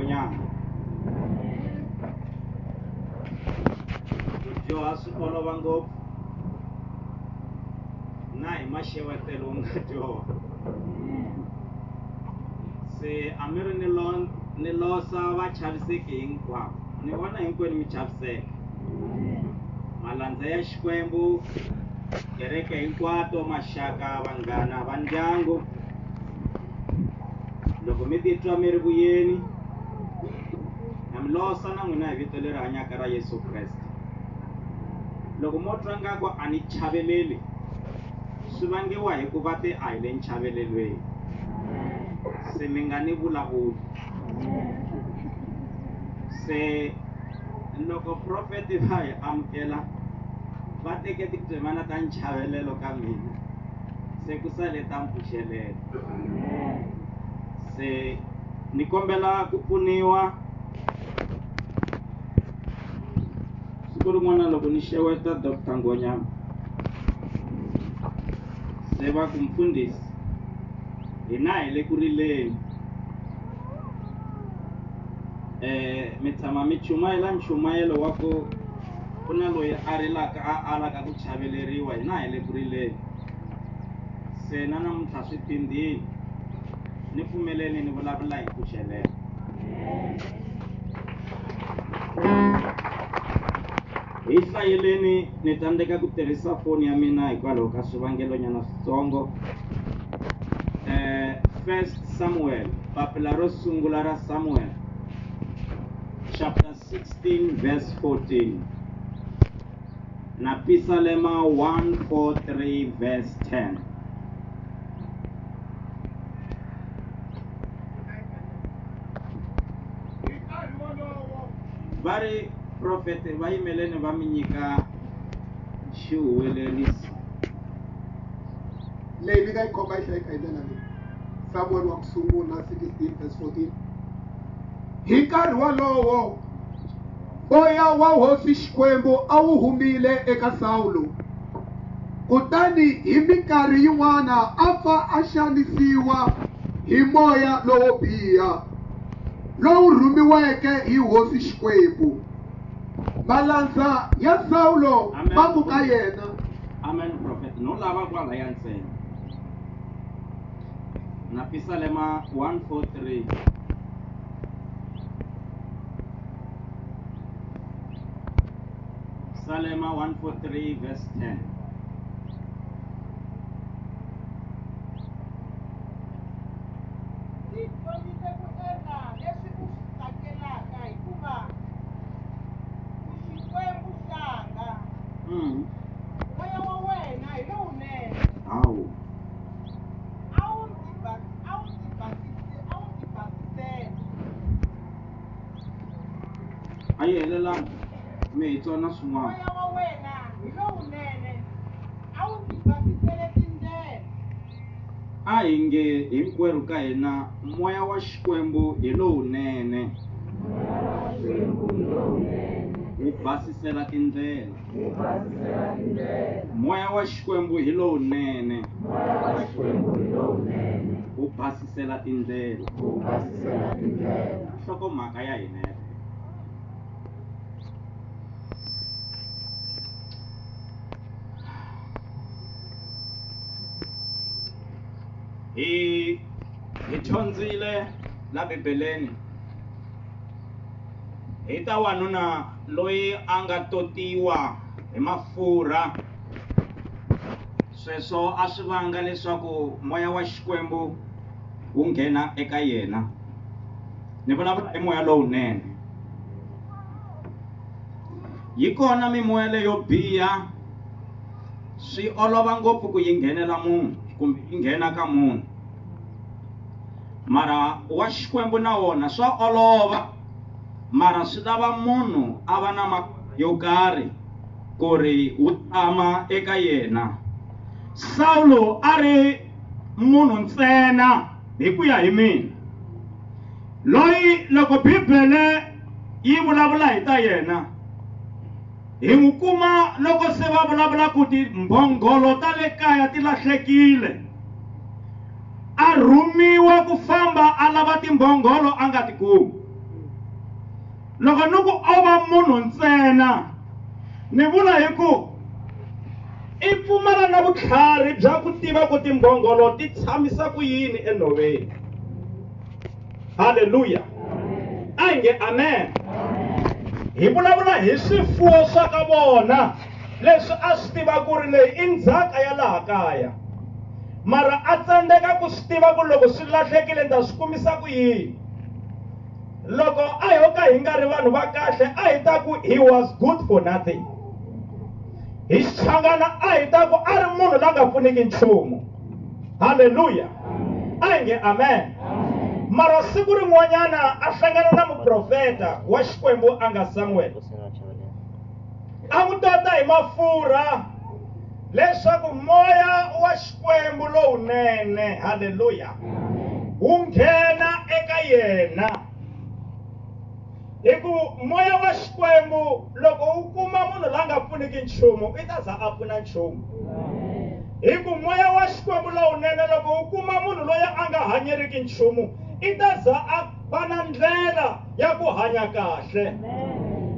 Moya. Jo asukolo bango. Nai MASHAVA telunga jo. Se amere nilosa va chaviseke hinkwawo. Ni vona hinkwenu mi chaviseke. Malandza ya Xikwembu, kereke hinkwato, maxaka, vanghana, va ndyangu. Loko mi titwa mi ri vuyeni, na mi losa na n'wina hi vito leri hanyaka ra Yesu Kreste. Loko mo twa ngaku a ni chaveleli, swi vangiwa hi ku va te a hi le nchavelelweni. Se mi nga ni vulavuli. Se loko profeti va hi amukela, va teke tidzemana ta nchavelelo ka mina, se ku sale ta mpfuxelela. Se ni kombela ku pfuniwa. Siku rin'wana loko ni xeweta Dr. Ngonyama, se va ku mfundhisi, hina hi le ku rileni. Mi tshama mi chumayela nchumayelo wa ku ku na loyi a rilaka a alaka ku chaveleriwa, hina hi le ku rileni. Se na namuntlha swi tindhini, ni pfumeleni ni vulavula hi mpfuxelela. Hi hlayeleni ni tsandzeka ku tirhisa foni ya mina hikwalaho ka swivangelonyana switsongo. 1 Samuel, papila ro sungula ra Samuel, chapter 16 verse 14, na Psalma 143 verse 10. Vari profete va yimeleni va mi nyika xihuweleriso. Leyi ni nga yi komba yi hlayeka hi ndlela leyi. Samuel wa ku sungula 16 verse 14. Hi nkarhi wolowo moya wa hosi Xikwembu a wu humile eka Saulo. Kutani hi minkarhi yin'wana a pfa a xanisiwa hi moya lowo biha lowu rhumiweke hi hosi Xikwembu. Malandza ya Saulo va ku ka yena. Amen prophet. No lava kwala ya ntsena. Na Psalma 143. Psalma 143 verse 10. Moya wa Wena hi lowunene. Awu. A wu ti basisela. A yi helelangi mi hi tsona swin'wana. Moya wa Wena hi lowunene. A wu ti basisele tindlela. A hi nge hinkwerhu ka hina moya wa Xikwembu hi lowunene. Hi basisela tindlela. Moya wa Xikwembu hi lowunene. Wu basisela tindlela. Nhlokomhaka ya hina. Hi dyondzile la Bibeleni hi ta wanuna loyi a nga totiwa hi mafurha. Sweswo a swi vanga leswaku moya wa Xikwembu wu nghena eka yena. Ni vulavula hi moya lowunene. Yi kona mimoya leyo biha, swi olova ngopfu ku yi nghenela munhu kumbe yi nghena ka munhu. Mara wa Xikwembu na wona swa olova, mara swi lava munhu a va na makhwaya yo karhi ku ri wu tshama eka yena. Saulo a ri munhu ntsena hi ku ya hi mina, loyi loko Bibele yi vulavula hi ta yena, hi n'wi kuma loko se va vulavula ku timbhongolo ta le kaya ti lahlekile. A rhumiwa ku famba a lava timbhongolo a nga ti kumi. loko ni ku ova munhu ntsena ni vula hi ku i pfumala na vutlhari bya ku tiva ku timbhongolo ti tshamisa ku yini enhoveni. Haleluya. A hi nge amen. Hi vulavula hi swifuwo swa ka vona leswi a swi tiva ku ri leyi i ndzhaka ya laha kaya, mara a tsandzeka ku swi tiva ku loko swi lahlekile ta swi kumisa ku yini. Loko a ho ka hi nga ri vanhu va kahle a hi ta ku he was good for nothing. Hi xichangana a hi ta ku a ri munhu la nga pfuneki nchumu. Haleluya. A hi nge amen. Mara siku rin'wanyana a hlangana na muprofeta wa Xikwembu a nga Samuel. A n'wi tota hi mafurha leswaku moya wa Xikwembu lowunene, haleluya, wu nghena eka yena. Hi ku moya wa Xikwembu loko wu kuma munhu la nga pfuneki nchumu i ta za a pfuna nchumu. Hi ku moya wa Xikwembu lowunene loko wu kuma munhu loyi a nga hanyeriki nchumu i ta za a va na ndlela ya ku hanya kahle.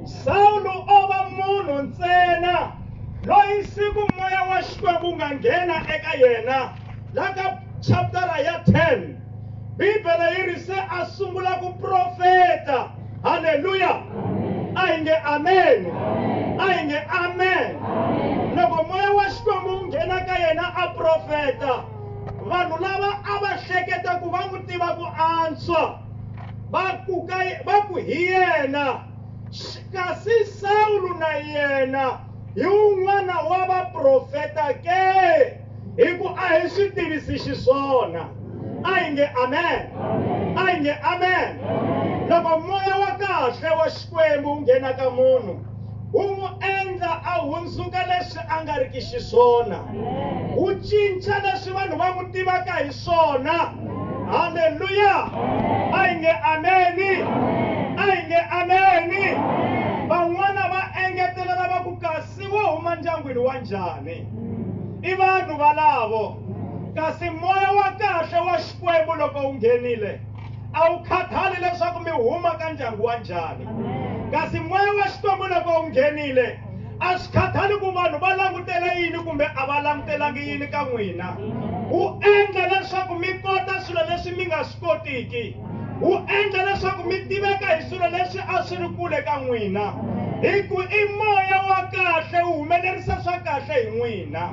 Saulo o va munhu ntsena loyi siku moya wa Xikwembu nga nghena eka yena. Laka chaptara ya 10 Bibele yi ri se a sungula ku profeta. Haleluya. A hi nge amen. A hi nge amen. Loko moya wa Xikwembu wu nghena ka yena a profeta, vanhu lava a va hleketa ku va n'wi tiva ku antswa va ku hi yena, kasi Saulo na yena hi un'wana wa vaprofeta ke, hi ku a hi swi tivisi xiswona. A hi nge amen. A hi nge amen. Loko moya wa kahle wa Xikwembu wu nghena ka munhu wu n'wi endla a hundzuka leswi a nga riki xiswona, wu cinca leswi vanhu va n'wi tivaka hi swona. Haleluya. A hi nge ameni. A hi nge ameni. Van'wana va engetelela va ku kasi wo huma ndyangwini wa njhani, i vanhu valavo. Kasi moya wa kahle wa Xikwembu loko wu nghenile a wu khatali leswaku mi huma ka ndyangu wa njhani. Kasi moya wa Xikwembu loko wu nghenile a swi khatali ku vanhu va langutele yini kumbe a va langutelangi yini ka n'wina. Wu endla leswaku mi kota swilo leswi mi nga swi kotiki. Wu endla leswaku mi tiveka hi swilo leswi a swi ri kule ka n'wina. Hi ku i moya wa kahle wu humelerisa swa kahle hi n'wina.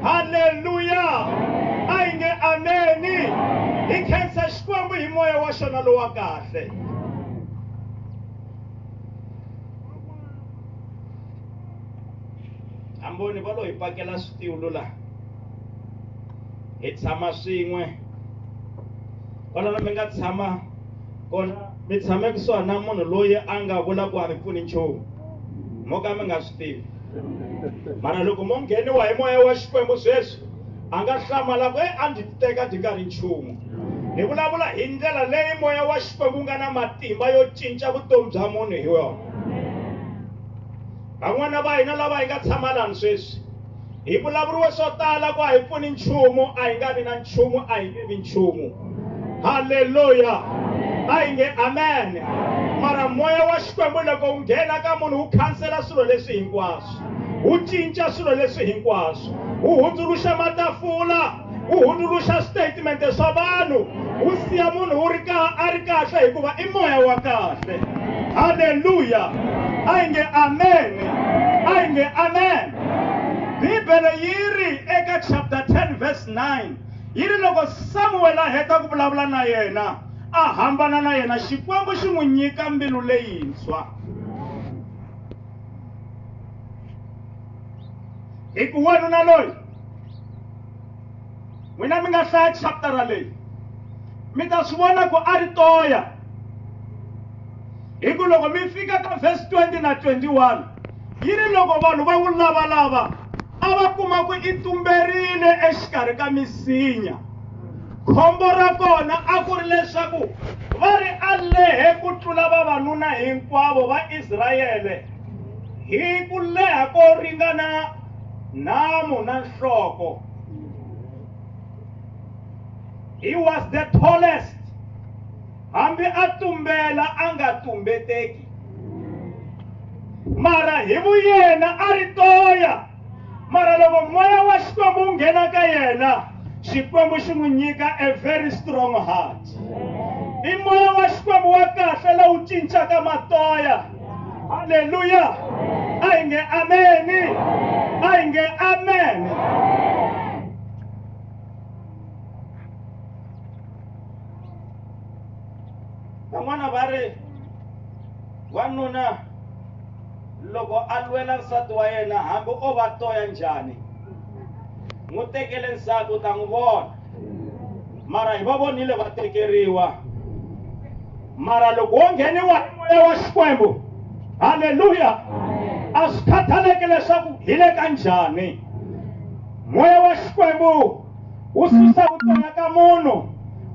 Haleluya. A hi nge ameni. Hi khensa Xikwembu hi moya wa xona lowu wa kahle. Amboni va lo hi pakela switulu laha hi tshama swin'we. Kwalano mi nga tshama kona mi tshame kusuhani na munhu loyi a nga vula ku a mi pfuni nchumu, mo ka mi nga swi tivi. Mara loko mo ngheniwa hi moya wa Xikwembu sweswi a nga hlamala ku a ndzi teka byi nga ri nchumu. Ni vulavula hi ndlela leyi moya wa Xikwembu nga na matimba yo cinca vutomi bya munhu hi yona. Van'wana va hina lava hi nga tshama lani sweswi hi vulavuriwe swo tala ku a hi pfuni nchumu, a hi nga vi na nchumu, a hi tivi nchumu. Haleluya. A hi nge amen. Mara moya wa Xikwembu loko wu nghena ka munhu wu khansela swilo leswi hinkwaswo, wu cinca swilo leswi hinkwaswo, wu hundzuluxa matafula, wu hundzuluxa statement swa vanhu, wu siya munhu wu ri a ri kahle hikuva i moya wa kahle. Haleluya. A hi nge amen. A hi nge amen. Bibele yi ri eka chapter 10 verse 9 yi ri loko Samuel a heta ku vulavula na yena a hambana na yena, Xikwembu xi n'wi nyika mbilu leyintshwa. Hi ku wanuna loyi n'wina mi nga hlaya chaptara leyi mi ta swi vona ku a ri toya. Hi ku loko mi fika ka verse 20 na 21 yi ri loko vanhu va n'wi lavalava a va kuma ku i tumberile exikarhi ka misinya. Khombo ra kona a ku ri leswaku va ri a lehe ku tlula vavanuna hinkwavo va Israyele hi ku leha ko ringana nhamu na nhloko. He was the tallest. Hambi a tumbela a nga tumbeteki. mara hi vuyena a ri toya, mara loko moya wa Xikwembu wu nghena ka yena, Xikwembu xi n'wi nyika a very strong heart. I moya wa Xikwembu wa kahle lowu cincaka matoya. Haleluya. A hi nge ameni, a hi nge amen. Van'wana va ri wanuna loko a lwela nsati wa yena hambi o va toya njhani, n'wi tekele nsati u ta n'wi vona, mara hi va vonile va tekeriwa. Mara loko wo ngheniwa hi moya wa Xikwembu, haleluya, a swi khataleki leswaku hi le ka njhani. Moya wa Xikwembu wu susa vutoya ka munhu,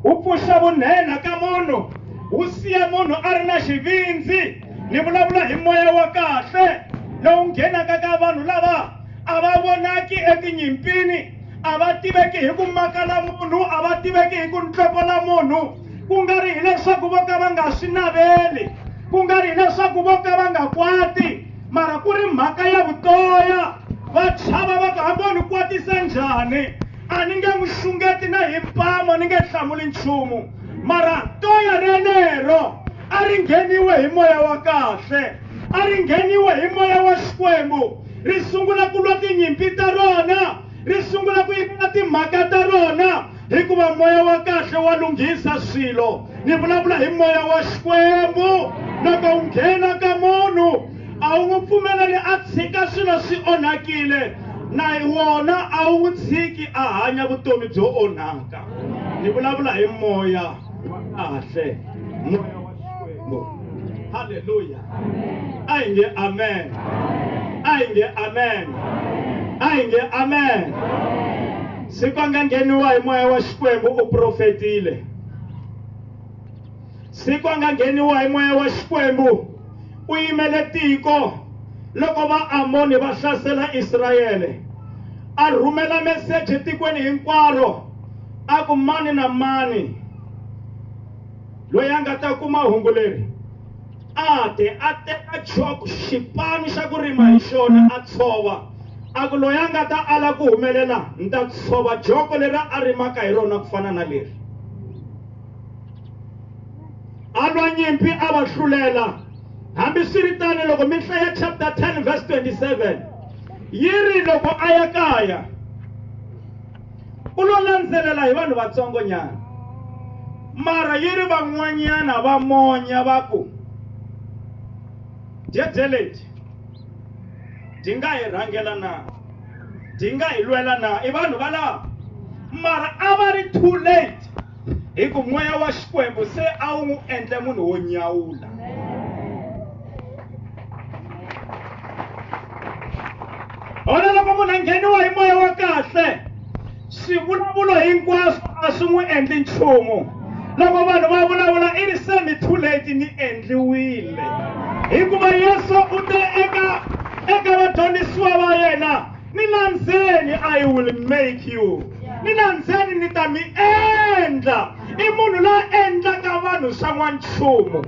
wu pfuxa vunhenha ka munhu, wu siya munhu a ri na xivindzi. Ni vulavula hi moya wa kahle lowu nghenaka ka vanhu lava a va vonaki etinyimpini, a va tiveki hi ku makala munhu, a va tiveki hi ku ntlokola munhu, ku nga ri hileswaku vo ka va nga swi naveli, ku nga ri hileswaku vo ka va nga kwati, mara ku ri mhaka ya vutoya. Va chava va ku hambi wo ni kwatisa njhani, a ni nge n'wi xungeti na hi mpama, ni nge hlamuli nchumu, mara toya relero a ri ngheniwe hi moya wa kahle, a ri ngheniwe hi moya wa Xikwembu, ri sungula ku lwa tinyimpi ta rona, ri sungula ku yimela timhaka ta rona, hikuva moya wa kahle wa lunghisa swilo. Ni vulavula hi moya wa Xikwembu. Loko wu nghena ka munhu, a wu n'wi pfumeleli a tshika swilo swi onhakile, na wona a wu n'wi tshiki a hanya vutomi byo onhaka. Ni vulavula hi moya wa kahle, moya wa Xikwembu. Haleluya. A hi nge amen, a hi nge amen, a hi nge amen. Siku a nga ngheniwa hi moya wa Xikwembu u profetile. Siku a nga ngheniwa hi moya wa Xikwembu u yimele tiko. Loko va Amoni va hlasela Israyele, a rhumela meseji tikweni hinkwaro, a ku mani na mani loyi a nga ta kuma hungu leri a teka xipano xa ku rima hi xona a tshova, a ku loyi a nga ta ala ku humelela ni ta tshova joko leri a rimaka hi rona ku fana na leri. A lwa nyimpi a va hlulela. Hambi swi ri tano loko mi hlaya chapter 10 verse 27 yi ri loko a ya kaya u lo landzelela hi vanhu vatsongo nyana, mara yi ri van'wanyana va monya va ku jeje leti ti nga hi rhangela na, ti nga hi lwela na, i vanhu valava. Mara a va ri too late, hi ku moya wa Xikwembu se a wu n'wi endle munhu wo nyawula. Ona loko munhu a ngheniwa hi moya wa kahle, swivulavulo hinkwaswo a swi n'wi endli nchumu. Loko vanhu va vulavula i ri se mi too late, ni endliwile, hikuva Yesu u te eka vadyondzisiwa va yena, ni landzeni, I will make you. Ni landzeni ni ta mi endla. I munhu la endlaka vanhu swa n'wanchumu.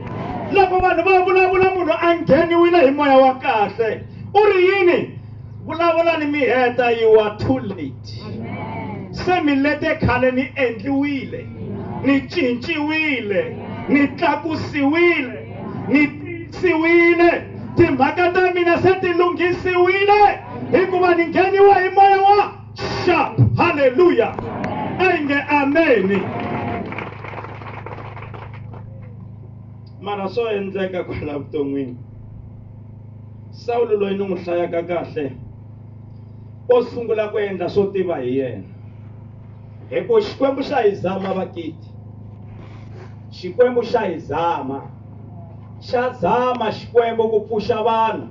Loko vanhu va vulavula munhu a ngheniwile hi moya wa kahle, u ri yini? Vulavula ni mi heta, you are too late. Se mi lete khale ni endliwile, ni cinciwile, ni tlakusiwile, ni tisiwile, timhaka ta mina se ti lunghisiwile, hikuva ni ngheniwa hi moya wa sharp. Haleluya. A hi nge ameni. Mara swo endleka kwala vuton'wini, Sawulu loyi ni n'wi hlayaka kahle o sungula ku endla swo tiva hi yena, hi ku Xikwembu xa hi zama vakiti, Xikwembu xa hi zama, xa zama Xikwembu ku pfuxa vanhu,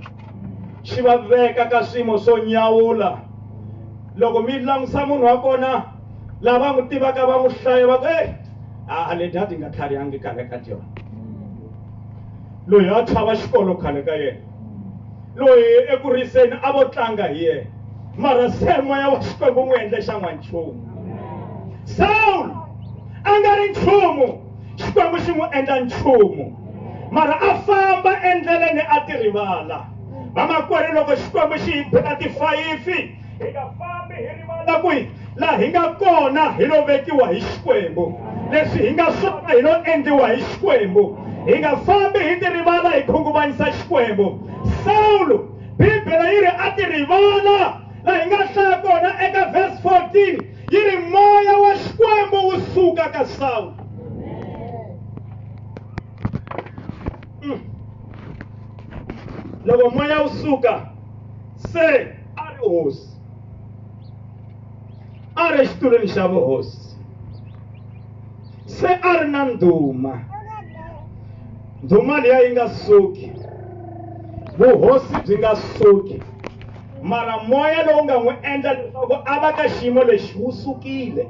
xi va veka ka swiyimo swo nyawula. Loko mi langutisa munhu wa kona lava n'wi tivaka va n'wi hlaya va ku le dadi nga tlharihangi khale ka dyona, loyi a chava xikolo khale ka yena, loyi ekuriseni a vo tlanga hi yena, mara se moya wa Xikwembu n'wi endle xa n'wanchumu. Sawulu a nga ri nchumu, Xikwembu xi n'wi endla nchumu, mara a famba endleleni a ti rivala, Vamakwerhu loko Xikwembu xi hi bela ti-5 hi nga fambi hi rivala kwihi laha hi nga kona hi lo vekiwa hi Xikwembu, leswi hi nga swona hi lo endliwa hi Xikwembu, hi nga fambi hi ti rivala hi khunguvanyisa Xikwembu. Saulo Bibele yi ri a ti rivala laha hi nga hlaya kona eka verse 14 yi ri moya wa Xikwembu wu suka ka Saulo. Loko moya wu suka se a ri hosi, a ri exitulweni xa vuhosi, se a ri na ndhuma. Ndhuma liya yi nga suki, vuhosi byi nga suki, mara moya lowu nga n'wi endla leswaku a va ka xiyimo lexi wu sukile.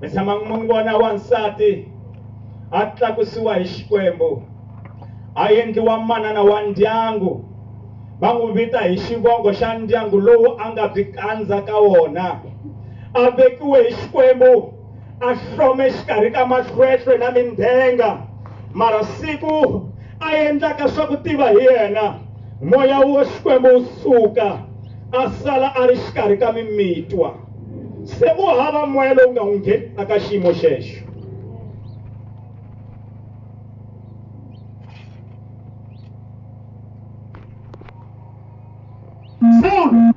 Mi tshama mi vona wansati a tlakusiwa hi Xikwembu, a endliwa manana wa ndyangu, va n'wi vita hi xivongo xa ndyangu lowu a nga byi kandza ka wona, a vekiwe hi Xikwembu, a hlome xikarhi ka mahlohlwe na mindhenga, mara siku a endlaka swa ku tiva hi yena, moya wa Xikwembu wu suka, a sala a ri xikarhi ka mimitwa. Se u hava moya lowu nga n'wi nghenisa ka xiyimo xexo. Saulo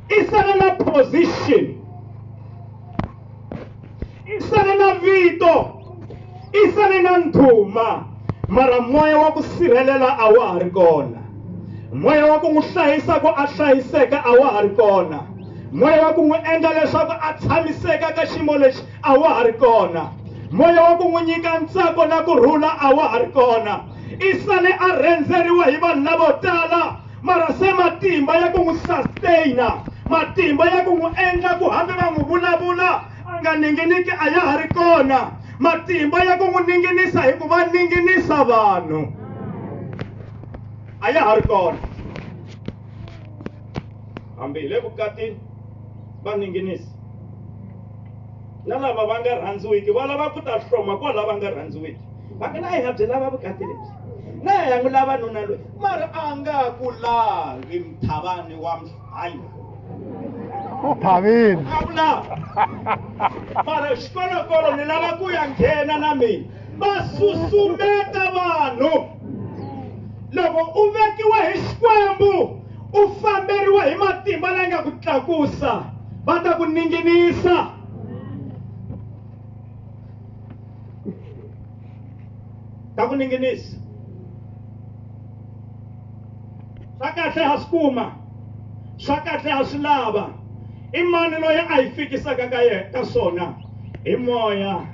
i sale na position, i sale na vito, i sale na ndhuma, mara moya wa ku sirhelela a wa ha ri kona, moya wa ku n'wi hlayisa ku a hlayiseka a wa ha ri kona, moya wa ku n'wi endla leswaku a tshamiseka ka xiyimo lexi a wa ha ri kona, moya wa ku n'wi nyika ntsako na kurhula a wa ha ri kona. I sale a rhendzeriwa hi vanhu lavo tala, mara se matimba ya ku n'wi sustaina, matimba ya ku n'wi endla ku hambi va n'wi vulavula a nga ninginiki a ya ha ri kona, matimba ya ku n'wi ninginisa hi ku va ninginisa vanhu a ya ha ri kona. Hambi hi le vukatini va ninginisa, na lava va nga rhandziwiki va lava ku ta hloma kwala va nga rhandziwiki, va nga na hi nga byi lava vukati lebyi, na hi n'wi lava nuna loyi, mara a nga ku lavi Mthavani wa hayi Thavini. a ku lavi, mara xikolokolo ni lava ku ya nghena na mina. Va susumeta vanhu. Loko u vekiwa hi Xikwembu, u famberiwa hi matimba laya nga ku tlakusa, va ta ku ninginisa. Ta ku ninginisa. Swa kahle ha swi kuma, swa kahle ha swi lava. I mani loyi a hi fikisaka ka swona? I moya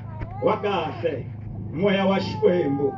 wa kahle, moya wa Xikwembu.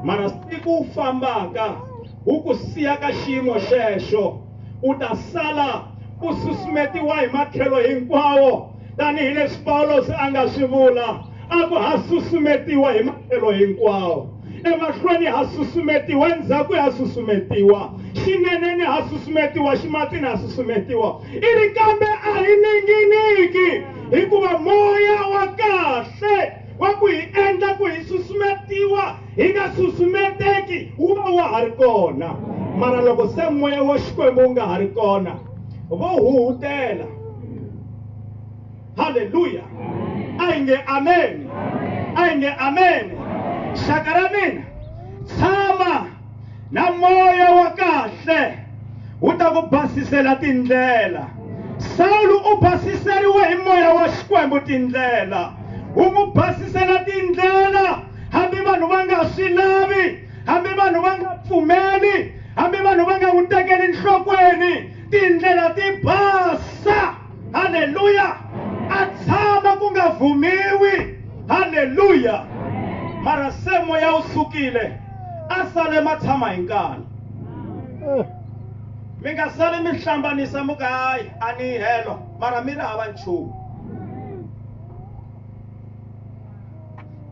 Mara siku u fambaka wu ku siya ka xiyimo xexo, u ta sala u susumetiwa hi matlhelo hinkwawo, tanihileswi Paulo a nga swi vula, a ku ha susumetiwa hi matlhelo hinkwawo. Emahlweni ha susumetiwa, endzhaku ha susumetiwa, xineneni ha susumetiwa, ximatsini ha susumetiwa. I ri kambe a hi ninginiki, hikuva moya wa kahle wa ku hi endla ku hi susumetiwa hi nga susumeteki wu va wa ha ri kona. Mara loko se moya wa Xikwembu wu nga ha ri kona, vo huhutela. Haleluya, a hi nge amen, a hi nge amen. Xaka ra mina, tshama na moya wa kahle wu ta ku basisela tindlela. Saulo u basiseriwe hi moya wa Xikwembu tindlela, wu n'wi basisela tindlela hambi vanhu va nga swi lavi, hambi vanhu va nga pfumeli, hambi vanhu va nga n'wi tekeli enhlokweni, tindlela ti basa. Haleluya, a tshama ku nga vhumiwi. Haleluya. Mara se moya u sukile, a sale ma tshama hi nkani. Mi nga sali mi hlambanisa muka hayi a ni helo, mara mi ri hava nchumu.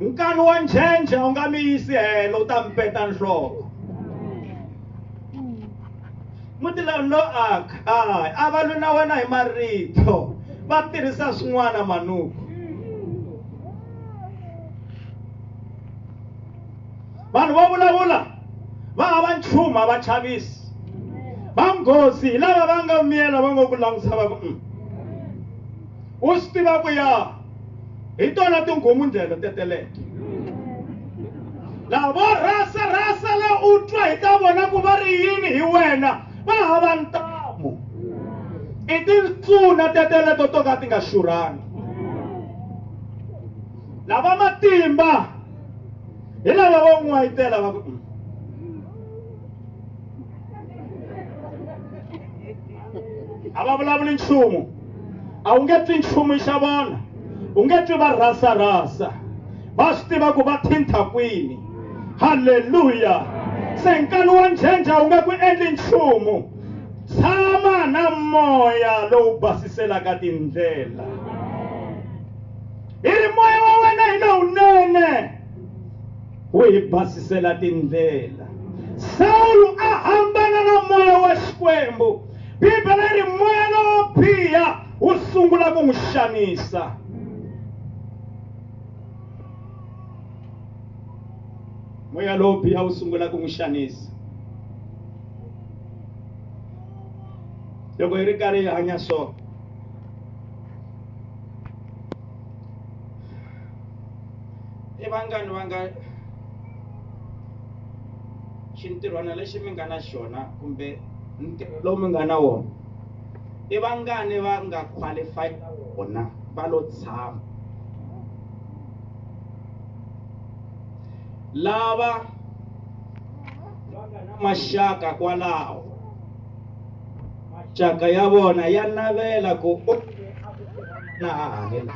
Nkani wa njenje u nga mi yisi helo, u ta mi peta nhloko. Muti lawa no aka a va lwi na wena hi marito, va tirhisa swin'wana manuku. vanhu va vulavula va hava nchumu a va chavisi va nghozi lava va nga miyela va ngo ku langutisa va ku u swi tiva ku ya hi tona tinghoma ndlela teteleke lava vo rasa la u twa hi ta vona ku va ri yini hi wena va hava ntamu i tintsuna teteleto to ka ti nga xurhangi lava matimba hi lava vo n'wayitela va ku a va vulavuli nchumu a wu nge twi nchumu xa vona u nge twi va rasa va swi tiva ku va thinta kwini halleluya se nkani wa njenja wu nge ku endli nchumu tshama na moya lowu basiselaka tindlela hi ri moya wa wena hi lowunene wu hi basisela tindlela Saulu a hambana na moya wa xikwembu bibele ri moya lowo biha wu sungula ku n'wi xanisa moya lowo biha wu sungula ku n'wi xanisa loko hi ri karhi hi hanya so i vangani va nga xintirhwana lexi mi nga na xona kumbe ntirho lowu mi nga na wona i vangani va nga qualified wona va lo tshama lava va nga na maxaka kwalaho maxaka ya vona ya navela ku na hahela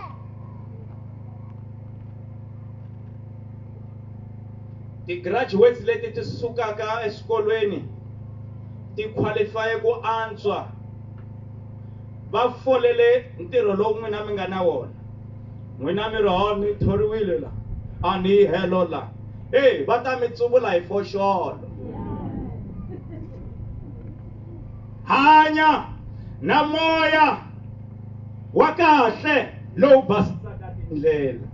ti-graduates leti ti sukaka eswikolweni ti qualify ku antswa va folele ntirho lowu n'wina mi nga na wona n'wina mi ri ni thoriwile la a ni helo la va ta mi tsuvula hi foxolo hanya na moya wa kahle lowu basisaka tindlela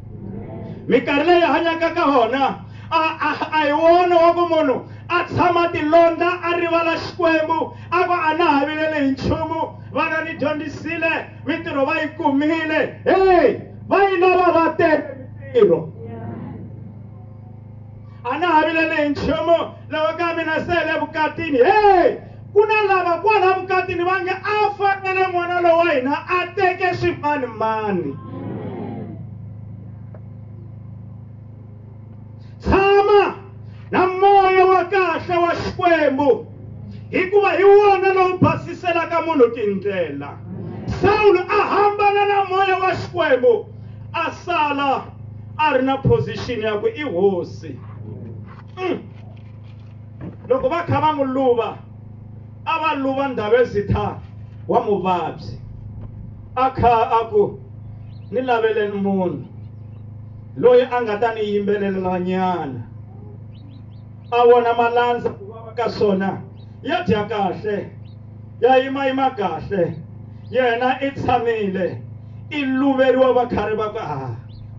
minkarhi leyi hanyaka ka hona a hi wona wa ku munhu a tshama tilonda a rivala xikwembu a ku a na havilele hi nchumu vana ni dyondzisile mintirho va yi kumile va yi lava va tele mintirho a na havilele hi nchumu loko ka mina sele vukatini ku na lava kwala vukatini va nge a fanele n'wana lowu wa hina a teke swimanimani tshama na moya wa kahle wa xikwembu hikuva hi wona lowu basiselaka munhu tindlela Saulu a hambana na moya wa xikwembu a sala a ri na position ya ku i hosi loko va kha va n'wi luva a va luva ndhavezitha wa muvabyi a kha a ku ni laveleni munhu loyi a nga ta ni yimbelela nyana a vona malandza ku vava ka swona ya dya kahle ya yima kahle yena i tshamile i luveriwa va khari va ku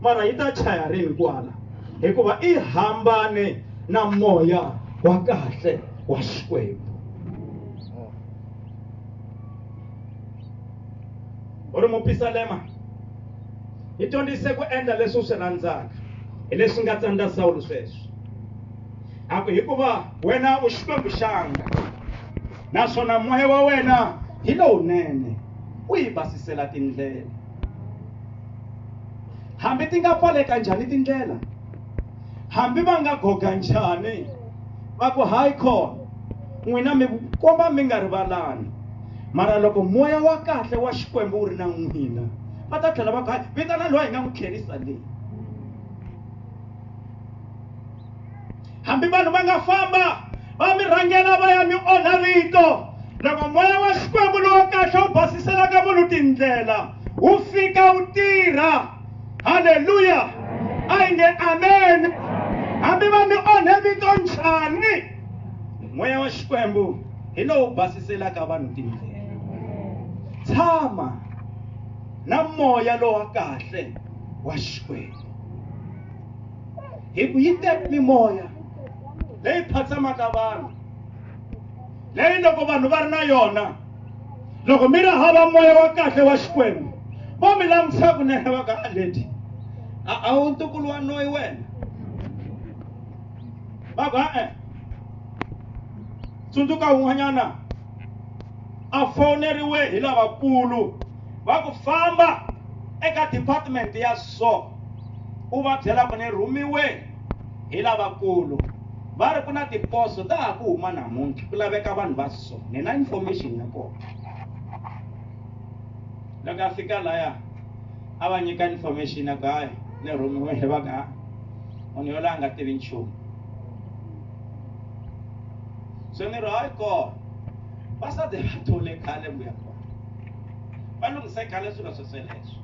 mara yi ta chaya rini kwala hikuva i hambane na moya wa kahle wa xikwembu u ri mupisalema hi dyondzise ku endla leswi u swi rhandzaka hi leswi nga tsandza Saulu sweswo a ku hikuva wena u xikwembu xanga naswona moya wa wena hi lowunene u yi basisela tindlela hambi ti nga pfaleka njhani tindlela hambi va nga goga njhani va ku hayi khona n'wina mi komba mi nga rivalani mara loko moya wa kahle wa xikwembu wu ri na n'wina va ta tlhela va ku hayi vitana loyi hi nga n'wi kherisa leyi hambi vanhu va nga famba va mi rhangela va ya mi onha vito loko moya wa xikwembu lowu kahle wu basiselaka munhu tindlela wu fika wu tirha halleluya a yi nge amen hambi va mi onhe vito njhani moya wa xikwembu hi lowu basiselaka vanhu tindlela tshama na moya lowa kahle wa xikwembu hi ku yi tele mimoya leyi phatsamaka vanhu, leyi loko vanhu va ri na yona, loko mi ri hava moya wa kahle wa Xikwembu, vo mi langutisa kunene va ka leti a wu ntukulu wa noyi wena. Va ku tsundzuka un'wanyana a foneriwe hi lavakulu va ku famba eka department ya so, u va byela ku ni rhumiwe hi lavakulu, va ri ku na tiposo ta ha ku huma namuntlha ku laveka vanhu va so, ni na information ya kona. Loko a fika laya a va nyika information ya ku hayi ni rhumiwe hi va ka munhu yola a nga tivi nchumu. So ni ri hayi kona va sate va thole khale vuya kona, va lunghise khale swilo swesweleswo.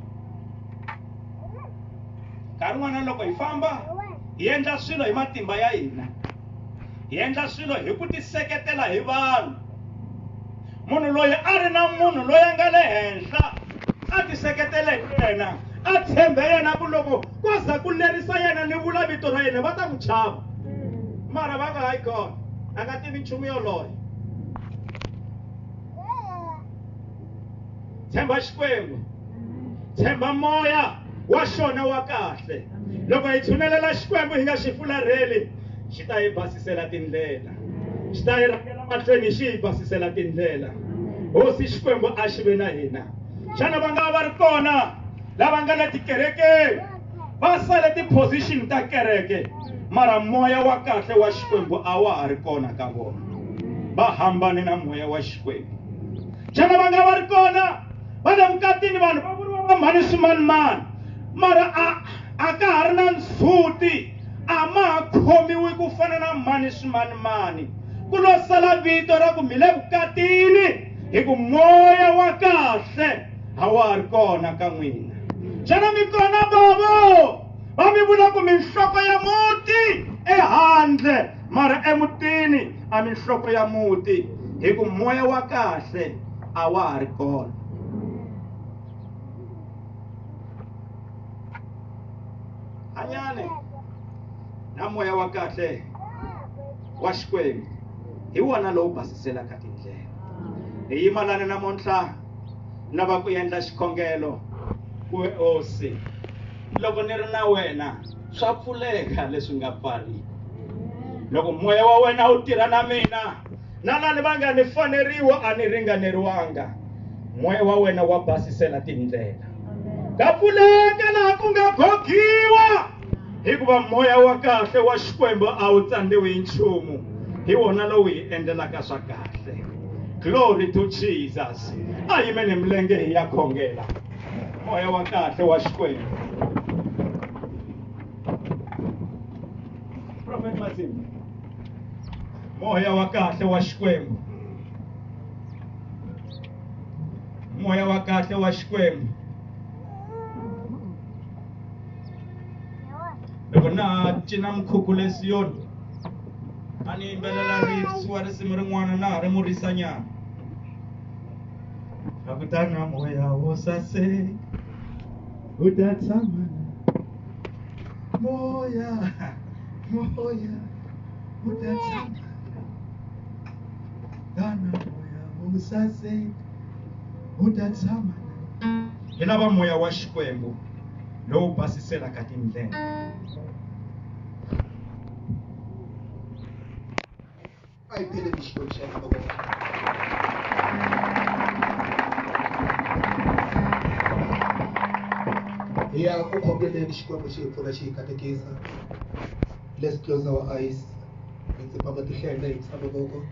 Nkarhi wun'wana loko hi famba hi endla swilo hi matimba ya hina, hi endla swilo hi ku tiseketela hi vanhu. Munhu loyi a ri na munhu loyi a nga le henhla a tiseketela hi yena, a tshembe yena ku loko ko za ku lerisa yena ni vula vito ra yena va ta n'wi chava, mara va nga hayi kona a nga tivi nchumu yoloye. Tshemba Xikwembu, tshemba moya wa xona wa kahle. Loko hi tshunelela Xikwembu hi nga xi fularheli, xi ta hi basisela tindlela, xi ta hi rhangela mahlweni xi hi basisela tindlela. Hosi Xikwembu a xi ve na hina. Xana va nga va ri kona lava nga le tikerekeni va sale tiposition ta kereke, mara moya wa kahle wa Xikwembu a wa ha ri kona ka vona, va hambane na moya wa Xikwembu. Xana va nga va ri kona va le vukatini vanhu va vuriwa va mhani swimanimani, mara a ka ha ri na ndzhuti, a ma ha khomiwi ku fana na mhani swimanimani, ku lo sala vito ra ku mi le vukatini hi ku moya wa kahle a wa ha ri kona ka n'wina. Xana mi kona bavo va mi vula ku mi nhloko ya muti ehandle, mara emutini a mi nhloko ya muti hi ku moya wa kahle a wa ha ri kona. Hanyane na moya wa kahle wa Xikwembu, hi wona lowu basiselaka tindlela. Hi yimalana namuntlha na va ku endla xikhongelo ku hosi, loko ni ri na wena swa pfuleka leswi nga pfariki. Loko moya wa wena wu tirha na mina, na lani va nga ni faneriwa a ni ringaneriwanga, moya wa wena wa basisela tindlela. Ka pfuleka laha ku nga gogiwa, hikuva moya wa kahle wa Xikwembu a wu tsandziwi hi nchumu, hi wona lowu hi endlelaka swa kahle. Glory to Jesus. A yimeni milenge hi ya khongela moya wa kahle wa Xikwembu. Prophet Masim, moya wa kahle wa Xikwembu, moya wa kahle wa Xikwembu. Loko na cina mkhukhu lesiyoni a ni yimbelela risiwa risimu rin'wana na ha ri murisanyana. Akutana moya wo saseka u ta tshama, moya moya u ta tshama, tana moya wo saseka u ta tshama. Hi lava moya wa Xikwembu lowu basiselaka tindlela. Ayiphele Xikwembu xa hina. Hi ya ku khongeleni Xikwembu xi hi pfuna xi hi katekisa. Let's close our eyes. Hi tsipama tihlele hi tshama voko.